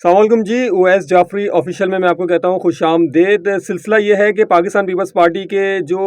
अस्सलामुअलैकुम जी, उवैस जाफरी ऑफिशियल में मैं आपको कहता हूँ खुशामदेद। सिलसिला ये है कि पाकिस्तान पीपल्स पार्टी के जो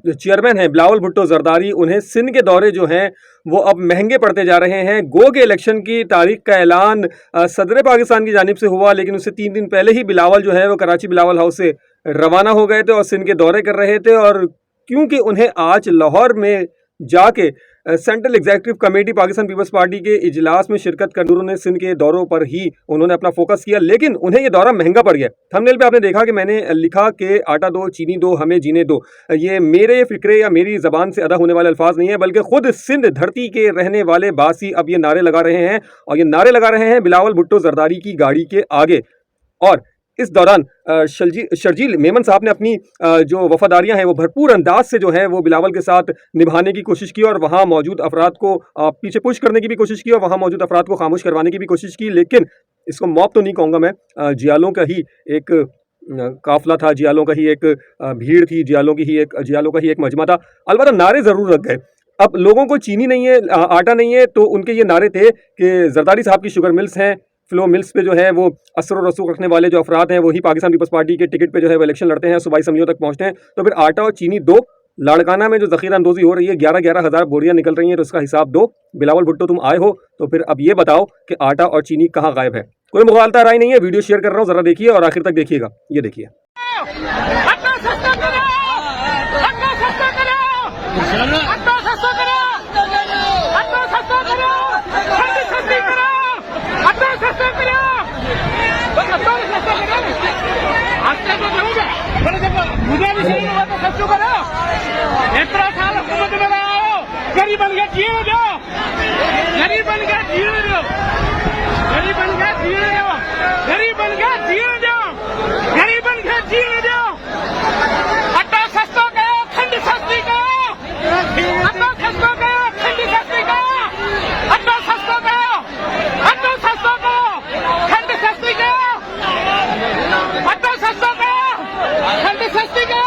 चेयरमैन हैं बिलावल भुट्टो जरदारी, उन्हें सिंध के दौरे जो हैं वो अब महंगे पड़ते जा रहे हैं। गो के इलेक्शन की तारीख का ऐलान सदर पाकिस्तान की जानिब से हुआ, लेकिन उससे 3 दिन पहले ही बिलावल जो है वो कराची बिलावल हाउस से रवाना हो गए थे और सिंध के दौरे कर रहे थे। और क्योंकि उन्हें आज लाहौर में जाके central executive committee Pakistan Peoples Party के इजलास में शिरकत कर उन्होंने सिंध के दौरों पर ही उन्होंने अपना फोकस किया, लेकिन उन्हें ये दौरा महंगा पड़ गया। थंबनेल पे आपने देखा कि मैंने लिखा कि आटा दो, चीनी दो, हमें जीने दो। ये मेरे फिक्रे या मेरी जबान से अदा होने वाले अल्फाज नहीं है, बल्कि खुद सिंध धरती के रहने वाले बासी अब ये नारे लगा रहे हैं, और ये नारे लगा रहे हैं बिलावल भुट्टो जरदारी की गाड़ी के आगे। और इस दौरान शर्जील मेमन साहब ने अपनी जो वफादारियां हैं वो भरपूर अंदाज से जो है वो बिलावल के साथ निभाने की कोशिश की, और वहां मौजूद अफराद को पीछे पुश करने की भी कोशिश की, और वहां मौजूद अफराद को खामोश करवाने की भी कोशिश की। लेकिन इसको मॉब तो नहीं कहूँगा मैं, जियालों का ही एक काफिला था, जियालों का ही एक भीड़ थी, जियालों का ही एक मजमा था। अलबत्ता नारे जरूर लग गए। अब लोगों को चीनी नहीं है, आटा नहीं है, तो उनके ये नारे थे कि जरदारी साहब की शुगर मिल्स हैं, फ्लो मिल्स पे जो है वो असर और रसूख रखने वाले जो अफराद हैं वही पाकिस्तान पीपल्स पार्टी के टिकट पे जो है वो इलेक्शन लड़ते हैं, सूबाई समझौते तक पहुंचते हैं। तो फिर आटा और चीनी दो, लाड़काना में जो जखीरा अंदोजी हो रही है 11-11 हज़ार बोरियां निकल रही हैं, तो इसका हिसाब दो। बिलावल भुट्टो तुम आए हो तो फिर अब ये बताओ कि आटा और चीनी कहाँ गायब है। कोई मुगालता राय नहीं है, वीडियो शेयर कर रहा हूँ, जरा देखिए और आखिर तक देखिएगा। ये देखिए, मुझे भी सही हुआ तो सच्चू करो। इतना साल हुकूमत में लगाओ, गरीब बन गया जिए दो, गरीब बन गया जिए दो, गरीब बन गया जिए दो, गरीब बन गया जिए दो, गरीब बन गया जिए दो। आटा सस्ता करो, खंड सस्ती करो, आटा सस्ता करो, खंड सस्ती करो, आटा सस्ता करो, आटा सस्ता करो, खंड सस्ती करो, आटा सस्ता करो, खंड सस्ती करो।